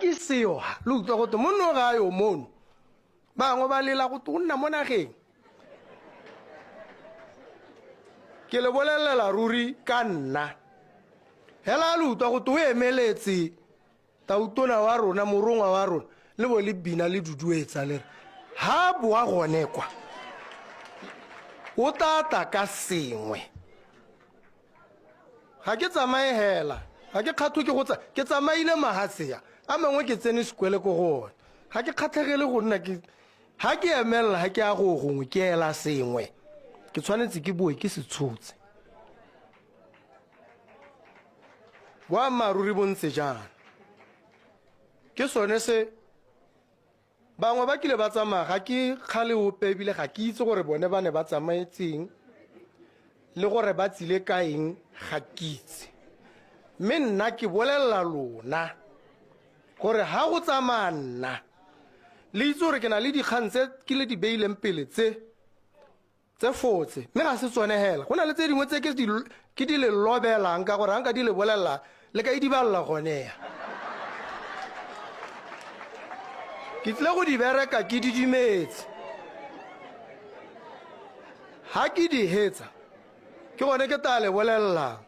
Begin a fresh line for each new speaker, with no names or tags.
ke seo le utlwa go te monno ga yo mono bangwe ba lela go te o nna mo nageng ke le bolelela ruri ka nna hela le utlwa go te o emeletse tautona wa rona morongwa wa rona le bo le bina le duduetsa le re ha boa gone kwa o tata ka sengwe ga ke tsamaye hela ga ke kgatho ke tsamaile mahaseya a mangwe ke tsene sekwele ko gone ga ke kgatlhegele go nna ga ke emelela ga ke ya go gongwe ke ela sengwe ke tshwanetse ke boe ke se tshotse boammaaruri bontse jaana ke sone se bangwe ba kile ba tsamaya ga ke kgale ope ebile ga ke itse gore bone ba ne ba tsamaetseng le gore ba tsile ka eng ga ke itse mme nna ke bolelela lona gore ga go tsamaya nna le itse gore ke na le dikgang tse ke le di beileng pele tse fotse mme ga se tsone hela go na le tse dingwe tse ke di le lobelang ka gore ga nka di le bolelela le ka idibalela goneya ke tle go di bereka ke di dimetse ha ke di hetsa ke gone ke ta le bolelelang